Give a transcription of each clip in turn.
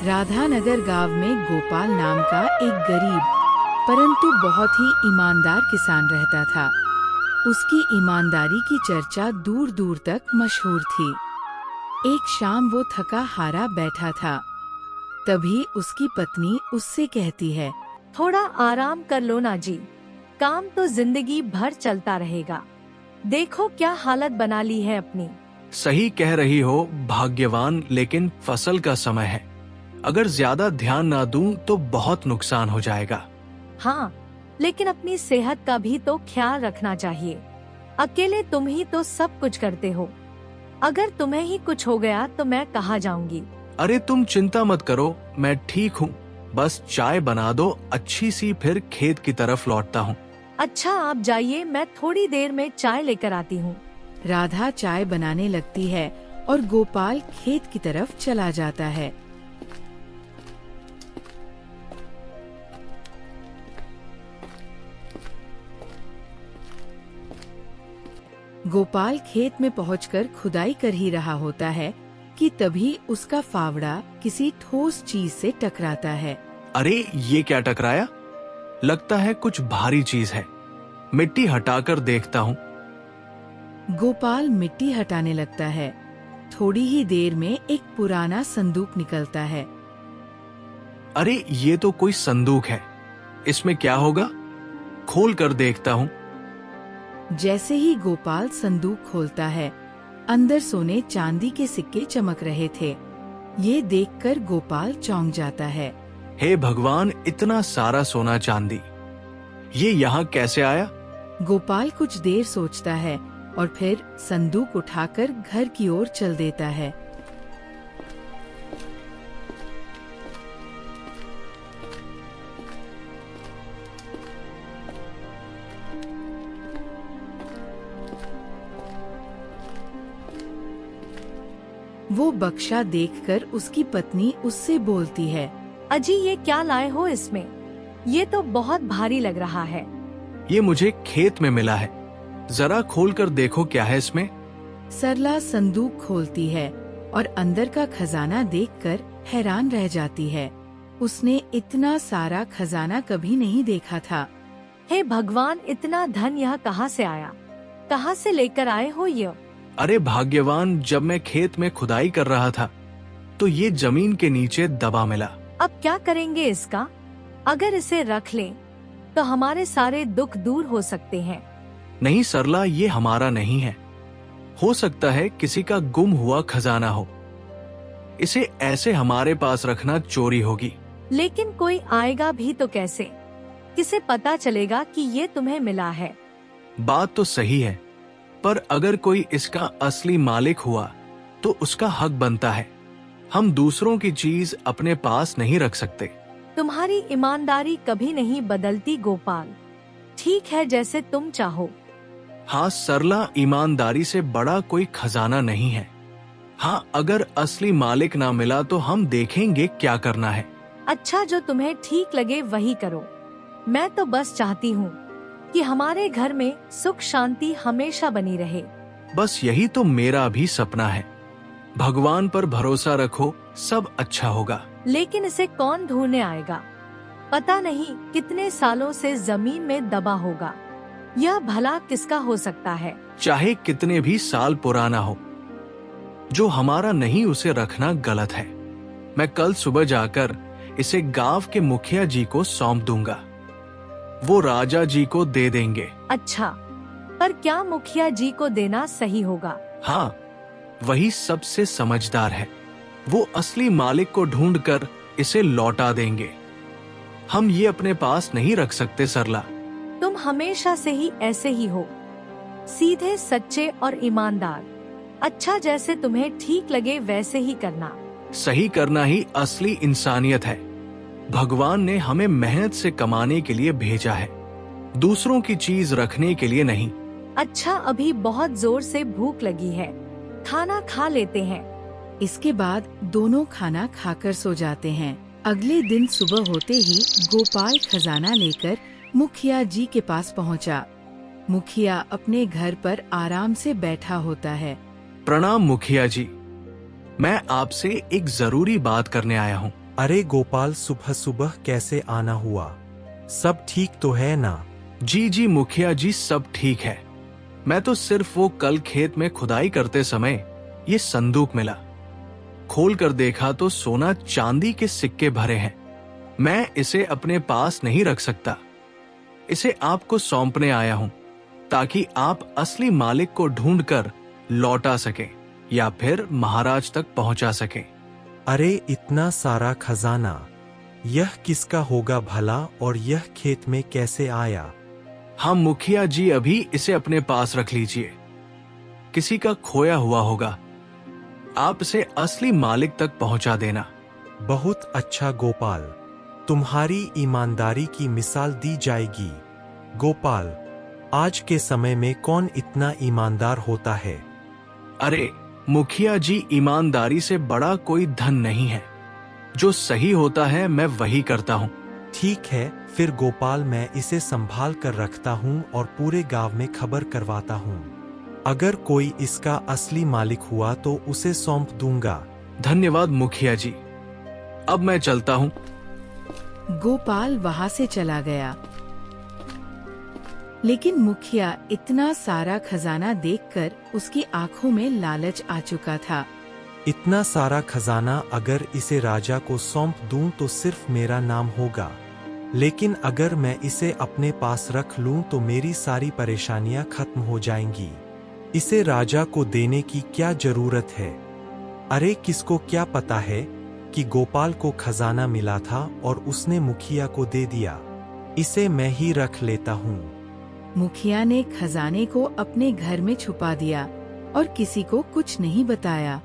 राधानगर गांव में गोपाल नाम का एक गरीब परंतु बहुत ही ईमानदार किसान रहता था। उसकी ईमानदारी की चर्चा दूर दूर तक मशहूर थी। एक शाम वो थका हारा बैठा था। तभी उसकी पत्नी उससे कहती है, थोड़ा आराम कर लो ना जी, काम तो जिंदगी भर चलता रहेगा। देखो क्या हालत बना ली है अपनी। सही कह रही हो भाग्यवान, लेकिन फसल का समय है। अगर ज्यादा ध्यान ना दूं तो बहुत नुकसान हो जाएगा। हाँ, लेकिन अपनी सेहत का भी तो ख्याल रखना चाहिए। अकेले तुम ही तो सब कुछ करते हो। अगर तुम्हें ही कुछ हो गया तो मैं कहाँ जाऊंगी। अरे तुम चिंता मत करो, मैं ठीक हूँ। बस चाय बना दो अच्छी सी, फिर खेत की तरफ लौटता हूँ। अच्छा आप जाइए, मैं थोड़ी देर में चाय लेकर आती हूँ। राधा चाय बनाने लगती है और गोपाल खेत की तरफ चला जाता है। गोपाल खेत में पहुंचकर खुदाई कर ही रहा होता है कि तभी उसका फावड़ा किसी ठोस चीज से टकराता है। अरे ये क्या टकराया? लगता है कुछ भारी चीज है। मिट्टी हटाकर देखता हूँ। गोपाल मिट्टी हटाने लगता है। थोड़ी ही देर में एक पुराना संदूक निकलता है। अरे ये तो कोई संदूक है। इसमें क्या होगा? खोल कर देखता हूँ। जैसे ही गोपाल संदूक खोलता है, अंदर सोने चांदी के सिक्के चमक रहे थे। ये देखकर गोपाल चौंक जाता है। हे भगवान, इतना सारा सोना चांदी, ये यहाँ कैसे आया? गोपाल कुछ देर सोचता है और फिर संदूक उठाकर घर की ओर चल देता है। वो बक्सा देखकर उसकी पत्नी उससे बोलती है, अजी ये क्या लाए हो इसमें? ये तो बहुत भारी लग रहा है। ये मुझे खेत में मिला है, जरा खोल कर देखो क्या है इसमें। सरला संदूक खोलती है और अंदर का खजाना देखकर हैरान रह जाती है। उसने इतना सारा खजाना कभी नहीं देखा था। हे भगवान, इतना धन यह कहाँ से आया? कहाँ से लेकर आए हो ये? अरे भाग्यवान, जब मैं खेत में खुदाई कर रहा था तो ये जमीन के नीचे दबा मिला। अब क्या करेंगे इसका? अगर इसे रख लें तो हमारे सारे दुख दूर हो सकते हैं। नहीं सरला, ये हमारा नहीं है। हो सकता है किसी का गुम हुआ खजाना हो। इसे ऐसे हमारे पास रखना चोरी होगी। लेकिन कोई आएगा भी तो कैसे? किसे पता चलेगा कि ये तुम्हें मिला है? बात तो सही है, पर अगर कोई इसका असली मालिक हुआ तो उसका हक बनता है। हम दूसरों की चीज अपने पास नहीं रख सकते। तुम्हारी ईमानदारी कभी नहीं बदलती गोपाल। ठीक है, जैसे तुम चाहो। हाँ सरला, ईमानदारी से बड़ा कोई खजाना नहीं है। हाँ, अगर असली मालिक ना मिला तो हम देखेंगे क्या करना है। अच्छा, जो तुम्हें ठीक लगे वही करो। मैं तो बस चाहती हूँ कि हमारे घर में सुख शांति हमेशा बनी रहे। बस यही तो मेरा भी सपना है। भगवान पर भरोसा रखो, सब अच्छा होगा। लेकिन इसे कौन ढूंढने आएगा? पता नहीं कितने सालों से जमीन में दबा होगा। यह भला किसका हो सकता है? चाहे कितने भी साल पुराना हो, जो हमारा नहीं उसे रखना गलत है। मैं कल सुबह जाकर इसे गांव के मुखिया जी को सौंप दूंगा। वो राजा जी को दे देंगे। अच्छा, पर क्या मुखिया जी को देना सही होगा? हाँ, वही सबसे समझदार है। वो असली मालिक को ढूंढकर इसे लौटा देंगे। हम ये अपने पास नहीं रख सकते सरला। तुम हमेशा से ही ऐसे ही हो, सीधे सच्चे और ईमानदार। अच्छा, जैसे तुम्हें ठीक लगे वैसे ही करना। सही करना ही असली इंसानियत है। भगवान ने हमें मेहनत से कमाने के लिए भेजा है, दूसरों की चीज रखने के लिए नहीं। अच्छा, अभी बहुत जोर से भूख लगी है, खाना खा लेते हैं। इसके बाद दोनों खाना खाकर सो जाते हैं। अगले दिन सुबह होते ही गोपाल खजाना लेकर मुखिया जी के पास पहुंचा। मुखिया अपने घर पर आराम से बैठा होता है। प्रणाम मुखिया जी, मैं आपसे एक जरूरी बात करने आया हूँ। अरे गोपाल, सुबह सुबह कैसे आना हुआ? सब ठीक तो है ना? जी जी मुखिया जी, सब ठीक है। मैं तो सिर्फ वो कल खेत में खुदाई करते समय ये संदूक मिला। खोल कर देखा तो सोना चांदी के सिक्के भरे हैं। मैं इसे अपने पास नहीं रख सकता। इसे आपको सौंपने आया हूं ताकि आप असली मालिक को ढूंढकर लौटा सकें या फिर महाराज तक पहुंचा सकें। अरे इतना सारा खजाना, यह किसका होगा भला, और यह खेत में कैसे आया? हम मुखिया जी, अभी इसे अपने पास रख लीजिए। किसी का खोया हुआ होगा। आप इसे असली मालिक तक पहुंचा देना। बहुत अच्छा गोपाल, तुम्हारी ईमानदारी की मिसाल दी जाएगी। गोपाल, आज के समय में कौन इतना ईमानदार होता है? अरे मुखिया जी, ईमानदारी से बड़ा कोई धन नहीं है। जो सही होता है मैं वही करता हूँ। ठीक है, फिर गोपाल मैं इसे संभाल कर रखता हूँ और पूरे गांव में खबर करवाता हूँ। अगर कोई इसका असली मालिक हुआ तो उसे सौंप दूंगा। धन्यवाद मुखिया जी, अब मैं चलता हूँ। गोपाल वहां से चला गया। लेकिन मुखिया इतना सारा खजाना देखकर उसकी आंखों में लालच आ चुका था। इतना सारा खजाना अगर इसे राजा को सौंप दूं तो सिर्फ मेरा नाम होगा, लेकिन अगर मैं इसे अपने पास रख लूं तो मेरी सारी परेशानियां खत्म हो जाएंगी। इसे राजा को देने की क्या जरूरत है? अरे किसको क्या पता है कि गोपाल को खजाना मिला था और उसने मुखिया को दे दिया। इसे मैं ही रख लेता हूँ। मुखिया ने खजाने को अपने घर में छुपा दिया और किसी को कुछ नहीं बताया।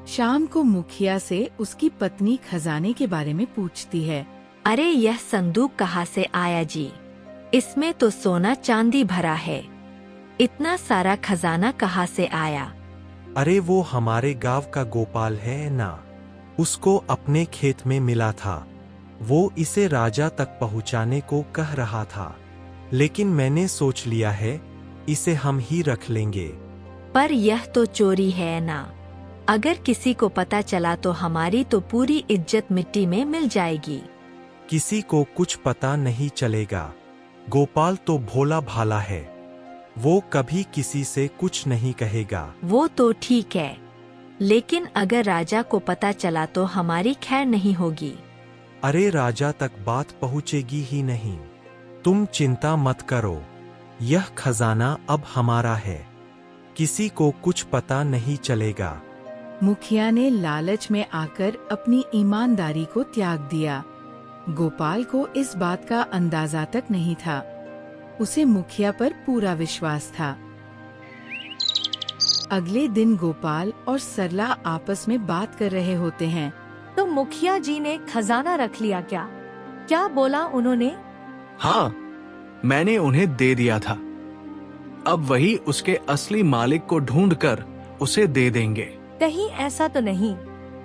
शाम को मुखिया से उसकी पत्नी खजाने के बारे में पूछती है। अरे यह संदूक कहाँ से आया जी? इसमें तो सोना चांदी भरा है। इतना सारा खजाना कहाँ से आया? अरे वो हमारे गांव का गोपाल है ना, उसको अपने खेत में मिला था। वो इसे राजा तक पहुँचाने को कह रहा था, लेकिन मैंने सोच लिया है इसे हम ही रख लेंगे। पर यह तो चोरी है ना। अगर किसी को पता चला तो हमारी तो पूरी इज्जत मिट्टी में मिल जाएगी। किसी को कुछ पता नहीं चलेगा। गोपाल तो भोला भाला है, वो कभी किसी से कुछ नहीं कहेगा। वो तो ठीक है, लेकिन अगर राजा को पता चला तो हमारी खैर नहीं होगी। अरे राजा तक बात पहुँचेगी ही नहीं, तुम चिंता मत करो। यह खजाना अब हमारा है, किसी को कुछ पता नहीं चलेगा। मुखिया ने लालच में आकर अपनी ईमानदारी को त्याग दिया। गोपाल को इस बात का अंदाजा तक नहीं था। उसे मुखिया पर पूरा विश्वास था। अगले दिन गोपाल और सरला आपस में बात कर रहे होते हैं। तो मुखिया जी ने खजाना रख लिया क्या? क्या बोला उन्होंने? हाँ, मैंने उन्हें दे दिया था। अब वही उसके असली मालिक को ढूंढकर उसे दे देंगे। कहीं ऐसा तो नहीं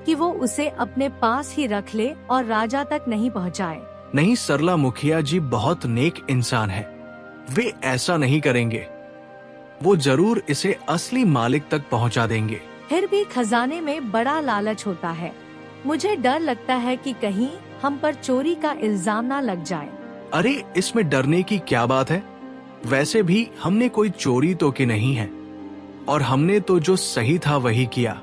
कि वो उसे अपने पास ही रख ले और राजा तक नहीं पहुंचाए? नहीं, सरला मुखिया जी बहुत नेक इंसान है। वे ऐसा नहीं करेंगे। वो जरूर इसे असली मालिक तक पहुंचा देंगे। फिर भी खजाने में बड़ा लालच होता है। मुझे डर लगता है कि कहीं हम पर चोरी का इल्जाम ना लग जाए। अरे इसमें डरने की क्या बात है? वैसे भी हमने कोई चोरी तो की नहीं है, और हमने तो जो सही था वही किया।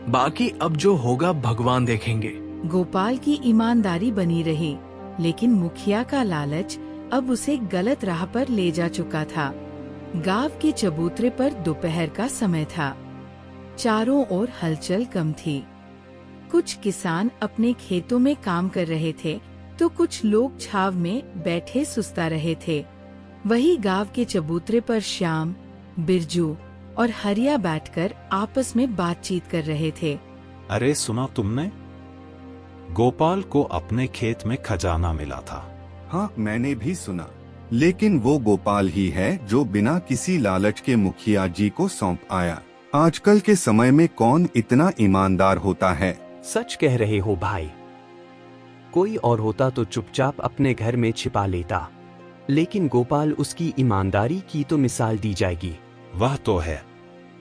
बाकी अब जो होगा भगवान देखेंगे। गोपाल की ईमानदारी बनी रही, लेकिन मुखिया का लालच अब उसे गलत राह पर ले जा चुका था। गांव के चबूतरे पर दोपहर का समय था। चारों ओर हलचल कम थी। कुछ किसान अपने खेतों में काम कर रहे थे, तो कुछ लोग छाव में बैठे सुस्ता रहे थे। वही गांव के चबूतरे पर श्याम, बिरजू और हरिया बैठकर आपस में बातचीत कर रहे थे। अरे सुना तुमने? गोपाल को अपने खेत में खजाना मिला था। हाँ, मैंने भी सुना, लेकिन वो गोपाल ही है जो बिना किसी लालच के मुखिया जी को सौंप आया। आजकल के समय में कौन इतना ईमानदार होता है? सच कह रहे हो भाई। कोई और होता तो चुपचाप अपने घर में छिपा लेता, लेकिन गोपाल, उसकी ईमानदारी की तो मिसाल दी जाएगी। वह तो है।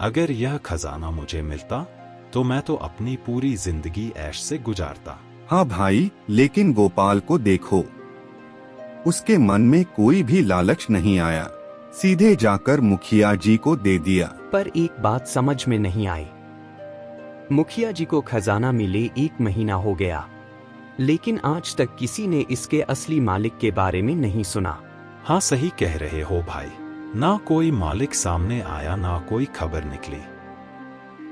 अगर यह खजाना मुझे मिलता तो मैं तो अपनी पूरी जिंदगी ऐश से गुजारता। हाँ भाई, लेकिन गोपाल को देखो, उसके मन में कोई भी लालच नहीं आया, सीधे जाकर मुखिया जी को दे दिया। पर एक बात समझ में नहीं आई। मुखिया जी को खजाना मिले 1 महीना हो गया, लेकिन आज तक किसी ने इसके असली मालिक के बारे में नहीं सुना। हाँ, सही कह रहे हो भाई, ना कोई मालिक सामने आया, ना कोई खबर निकली।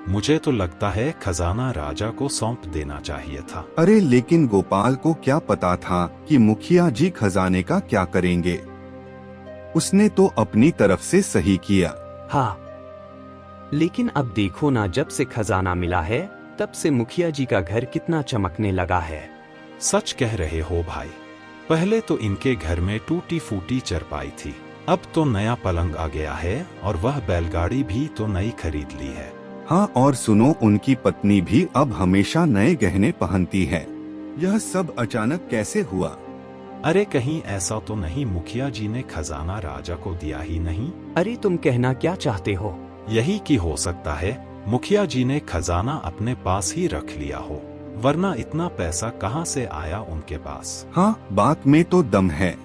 मुझे तो लगता है खजाना राजा को सौंप देना चाहिए था। अरे लेकिन गोपाल को क्या पता था कि मुखिया जी खजाने का क्या करेंगे। उसने तो अपनी तरफ से सही किया। हाँ, लेकिन अब देखो ना, जब से खजाना मिला है तब से मुखिया जी का घर कितना चमकने लगा है। सच कह रहे हो भाई, पहले तो इनके घर में टूटी फूटी चरपाई थी, अब तो नया पलंग आ गया है, और वह बैलगाड़ी भी तो नई खरीद ली है। हाँ, और सुनो, उनकी पत्नी भी अब हमेशा नए गहने पहनती है। यह सब अचानक कैसे हुआ? अरे कहीं ऐसा तो नहीं मुखिया जी ने खजाना राजा को दिया ही नहीं? अरे तुम कहना क्या चाहते हो? यही कि हो सकता है मुखिया जी ने खजाना अपने पास ही रख लिया हो, वरना इतना पैसा कहाँ से आया उनके पास। हाँ, बात में तो दम है।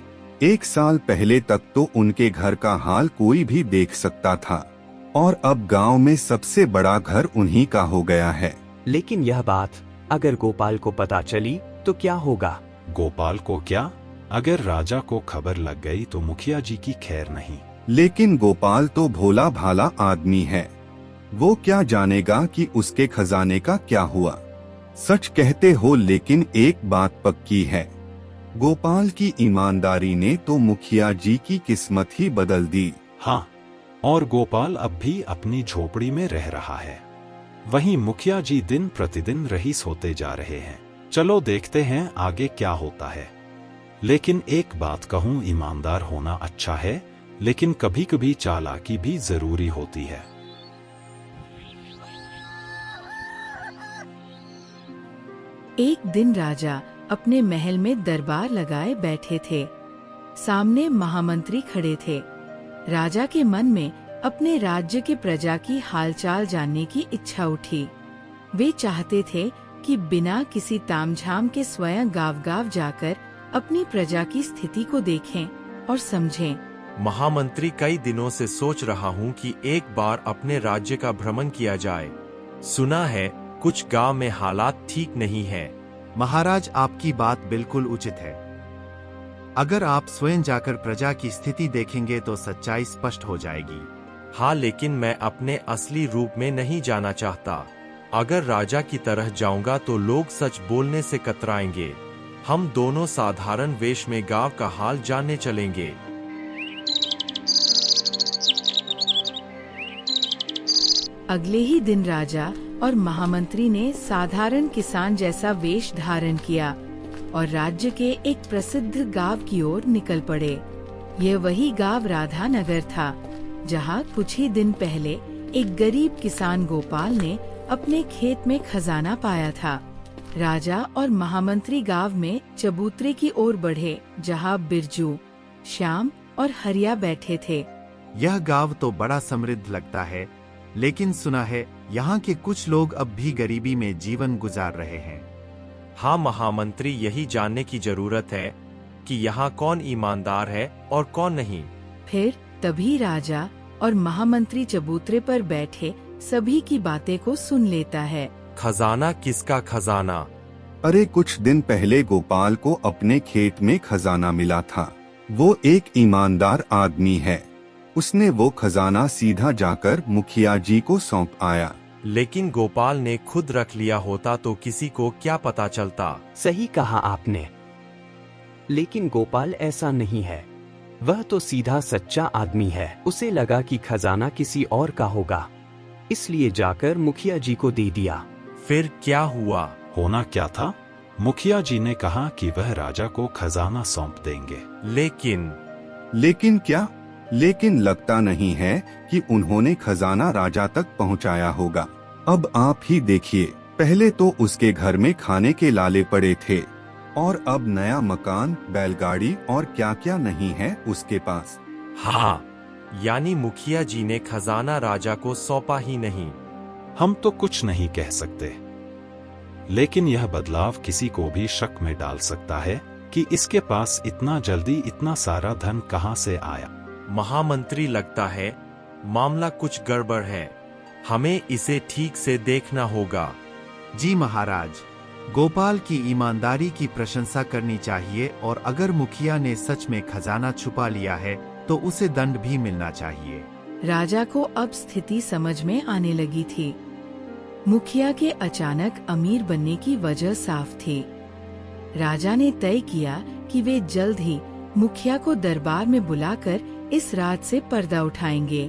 1 साल पहले तक तो उनके घर का हाल कोई भी देख सकता था, और अब गांव में सबसे बड़ा घर उन्हीं का हो गया है। लेकिन यह बात अगर गोपाल को पता चली तो क्या होगा? गोपाल को क्या, अगर राजा को खबर लग गई तो मुखिया जी की खैर नहीं। लेकिन गोपाल तो भोला भाला आदमी है, वो क्या जानेगा कि उसके खजाने का क्या हुआ। सच कहते हो, लेकिन एक बात पक्की है, गोपाल की ईमानदारी ने तो मुखिया जी की किस्मत ही बदल दी। हाँ, और गोपाल अब भी अपनी झोपड़ी में रह रहा है, वहीं मुखिया जी दिन प्रतिदिन रईस होते जा रहे हैं। चलो देखते हैं आगे क्या होता है। लेकिन एक बात कहूँ, ईमानदार होना अच्छा है, लेकिन कभी कभी चालाकी भी जरूरी होती है। एक दिन राजा अपने महल में दरबार लगाए बैठे थे। सामने महामंत्री खड़े थे। राजा के मन में अपने राज्य के प्रजा की हालचाल जानने की इच्छा उठी। वे चाहते थे कि बिना किसी तामझाम के स्वयं गांव-गांव जाकर अपनी प्रजा की स्थिति को देखें और समझें। महामंत्री, कई दिनों से सोच रहा हूँ कि एक बार अपने राज्य का भ्रमण किया जाए। सुना है कुछ गांव में हालात ठीक नहीं है। महाराज, आपकी बात बिल्कुल उचित है। अगर आप स्वयं जाकर प्रजा की स्थिति देखेंगे तो सच्चाई स्पष्ट हो जाएगी। हाँ, लेकिन मैं अपने असली रूप में नहीं जाना चाहता। अगर राजा की तरह जाऊंगा तो लोग सच बोलने से कतराएंगे। हम दोनों साधारण वेश में गांव का हाल जानने चलेंगे। अगले ही दिन राजा और महामंत्री ने साधारण किसान जैसा वेश धारण किया और राज्य के एक प्रसिद्ध गांव की ओर निकल पड़े। यह वही गांव राधानगर था, जहां कुछ ही दिन पहले एक गरीब किसान गोपाल ने अपने खेत में खजाना पाया था। राजा और महामंत्री गांव में चबूतरे की ओर बढ़े, जहां बिरजू, श्याम और हरिया बैठे थे। यह गांव तो बड़ा समृद्ध लगता है, लेकिन सुना है यहाँ के कुछ लोग अब भी गरीबी में जीवन गुजार रहे हैं। हाँ महामंत्री, यही जानने की जरूरत है कि यहाँ कौन ईमानदार है और कौन नहीं। फिर तभी राजा और महामंत्री चबूतरे पर बैठे सभी की बातें को सुन लेता है। खजाना किसका खजाना? अरे कुछ दिन पहले गोपाल को अपने खेत में खजाना मिला था। वो एक ईमानदार आदमी है। उसने वो खजाना सीधा जाकर मुखिया जी को सौंप आया। लेकिन गोपाल ने खुद रख लिया होता तो किसी को क्या पता चलता। सही कहा आपने, लेकिन गोपाल ऐसा नहीं है। वह तो सीधा सच्चा आदमी है। उसे लगा कि खजाना किसी और का होगा, इसलिए जाकर मुखिया जी को दे दिया। फिर क्या हुआ? होना क्या था, मुखिया जी ने कहा कि वह राजा को खजाना सौंप देंगे। लेकिन क्या? लेकिन लगता नहीं है कि उन्होंने खजाना राजा तक पहुंचाया होगा। अब आप ही देखिए, पहले तो उसके घर में खाने के लाले पड़े थे, और अब नया मकान, बैलगाड़ी और क्या क्या नहीं है उसके पास। हाँ, यानी मुखिया जी ने खजाना राजा को सौंपा ही नहीं। हम तो कुछ नहीं कह सकते, लेकिन यह बदलाव किसी को भी शक में डाल सकता है कि इसके पास इतना जल्दी इतना सारा धन कहां से आया। महामंत्री, लगता है मामला कुछ गड़बड़ है। हमें इसे ठीक से देखना होगा। जी महाराज, गोपाल की ईमानदारी की प्रशंसा करनी चाहिए और अगर मुखिया ने सच में खजाना छुपा लिया है तो उसे दंड भी मिलना चाहिए। राजा को अब स्थिति समझ में आने लगी थी। मुखिया के अचानक अमीर बनने की वजह साफ थी। राजा ने तय किया कि वे जल्द ही मुखिया को दरबार में बुलाकर इस राज से पर्दा उठाएंगे।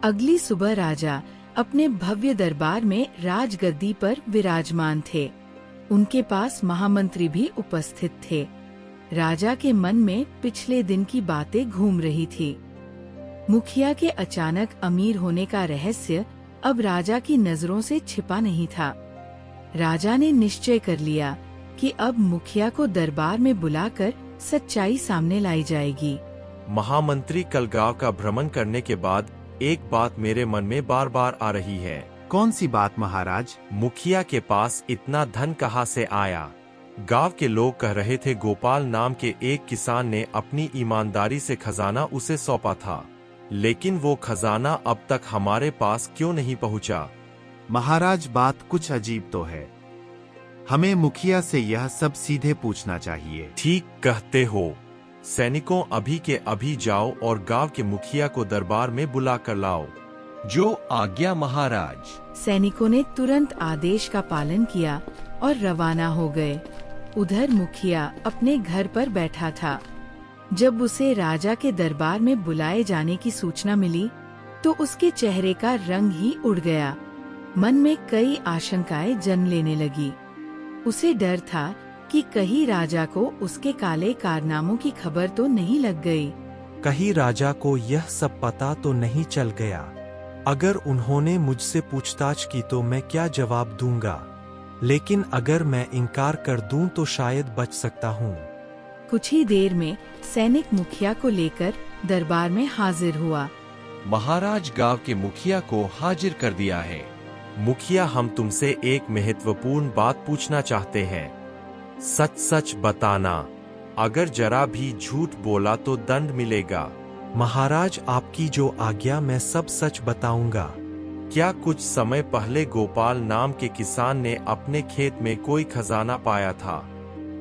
अगली सुबह राजा अपने भव्य दरबार में राजगद्दी पर विराजमान थे। उनके पास महामंत्री भी उपस्थित थे। राजा के मन में पिछले दिन की बातें घूम रही थी। मुखिया के अचानक अमीर होने का रहस्य अब राजा की नजरों से छिपा नहीं था। राजा ने निश्चय कर लिया कि अब मुखिया को दरबार में बुलाकर सच्चाई सामने लाई जाएगी। महामंत्री, कल गांव का भ्रमण करने के बाद एक बात मेरे मन में बार बार आ रही है। कौन सी बात महाराज? मुखिया के पास इतना धन कहां से आया? गांव के लोग कह रहे थे गोपाल नाम के एक किसान ने अपनी ईमानदारी से खजाना उसे सौंपा था, लेकिन वो खजाना अब तक हमारे पास क्यों नहीं पहुंचा? महाराज, बात कुछ अजीब तो है। हमें मुखिया से यह सब सीधे पूछना चाहिए। ठीक कहते हो। सैनिकों, अभी के अभी जाओ और गांव के मुखिया को दरबार में बुला कर लाओ। जो आज्ञा महाराज। सैनिकों ने तुरंत आदेश का पालन किया और रवाना हो गए। उधर मुखिया अपने घर पर बैठा था। जब उसे राजा के दरबार में बुलाए जाने की सूचना मिली तो उसके चेहरे का रंग ही उड़ गया। मन में कई आशंकाएं जन्म लेने लगी। उसे डर था कि कहीं राजा को उसके काले कारनामों की खबर तो नहीं लग गई। कहीं राजा को यह सब पता तो नहीं चल गया। अगर उन्होंने मुझसे पूछताछ की तो मैं क्या जवाब दूंगा? लेकिन अगर मैं इनकार कर दूं तो शायद बच सकता हूं। कुछ ही देर में सैनिक मुखिया को लेकर दरबार में हाजिर हुआ। महाराज, गांव के मुखिया को हाजिर कर दिया है। मुखिया, हम तुमसे एक महत्वपूर्ण बात पूछना चाहते हैं। सच सच बताना। अगर जरा भी झूठ बोला तो दंड मिलेगा। महाराज, आपकी जो आज्ञा, मैं सब सच बताऊंगा। क्या कुछ समय पहले गोपाल नाम के किसान ने अपने खेत में कोई खजाना पाया था?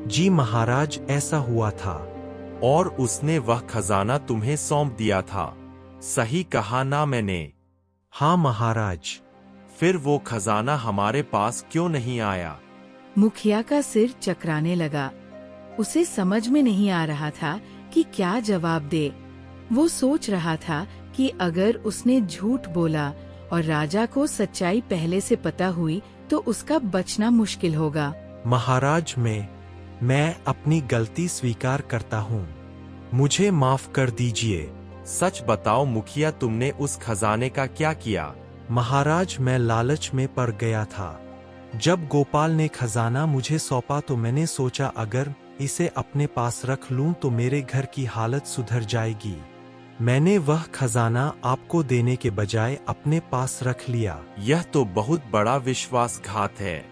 जी महाराज, ऐसा हुआ था। और उसने वह खजाना तुम्हें सौंप दिया था, सही कहा ना मैंने? हाँ महाराज। फिर वो खजाना हमारे पास क्यों नहीं आया? मुखिया का सिर चकराने लगा। उसे समझ में नहीं आ रहा था कि क्या जवाब दे। वो सोच रहा था कि अगर उसने झूठ बोला और राजा को सच्चाई पहले से पता हुई तो उसका बचना मुश्किल होगा। महाराज, मैं अपनी गलती स्वीकार करता हूँ। मुझे माफ कर दीजिए। सच बताओ मुखिया, तुमने उस खजाने का क्या किया? महाराज, मैं लालच में पड़ गया था। जब गोपाल ने खजाना मुझे सौंपा तो मैंने सोचा अगर इसे अपने पास रख लूं तो मेरे घर की हालत सुधर जाएगी। मैंने वह खजाना आपको देने के बजाय अपने पास रख लिया। यह तो बहुत बड़ा विश्वासघात है।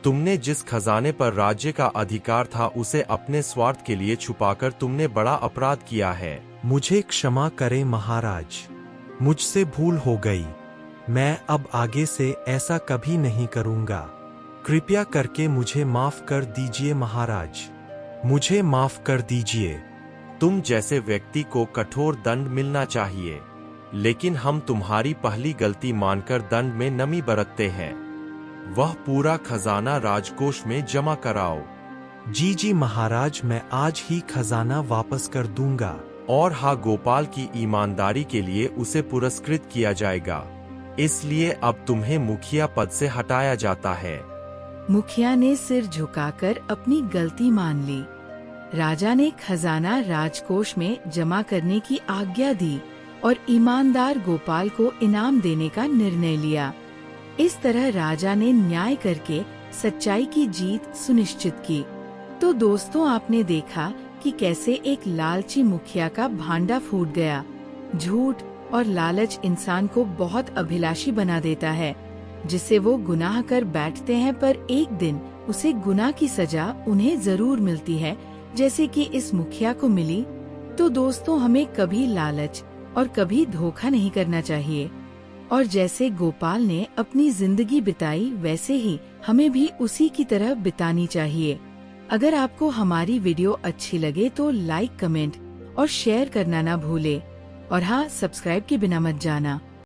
तुमने जिस खजाने पर राज्य का अधिकार था उसे अपने स्वार्थ के लिए छुपाकर तुमने बड़ा अपराध किया है। मुझे क्षमा करें महाराज, मुझसे भूल हो गई। मैं अब आगे से ऐसा कभी नहीं करूंगा। कृपया करके मुझे माफ कर दीजिए महाराज, मुझे माफ कर दीजिए। तुम जैसे व्यक्ति को कठोर दंड मिलना चाहिए, लेकिन हम तुम्हारी पहली गलती मानकर दंड में नमी बरतते हैं। वह पूरा खजाना राजकोष में जमा कराओ। जी महाराज, मैं आज ही खजाना वापस कर दूंगा। और हाँ, गोपाल की ईमानदारी के लिए उसे पुरस्कृत किया जाएगा। इसलिए अब तुम्हें मुखिया पद से हटाया जाता है। मुखिया ने सिर झुकाकर अपनी गलती मान ली। राजा ने खजाना राजकोष में जमा करने की आज्ञा दी और ईमानदार गोपाल को इनाम देने का निर्णय लिया। इस तरह राजा ने न्याय करके सच्चाई की जीत सुनिश्चित की। तो दोस्तों, आपने देखा कि कैसे एक लालची मुखिया का भांडा फूट गया। झूठ और लालच इंसान को बहुत अभिलाषी बना देता है, जिससे वो गुनाह कर बैठते हैं, पर एक दिन उसे गुनाह की सजा उन्हें जरूर मिलती है, जैसे कि इस मुखिया को मिली। तो दोस्तों, हमें कभी लालच और कभी धोखा नहीं करना चाहिए, और जैसे गोपाल ने अपनी जिंदगी बिताई, वैसे ही हमें भी उसी की तरह बितानी चाहिए। अगर आपको हमारी वीडियो अच्छी लगे तो लाइक, कमेंट और शेयर करना ना भूले, और हाँ, सब्सक्राइब के बिना मत जाना।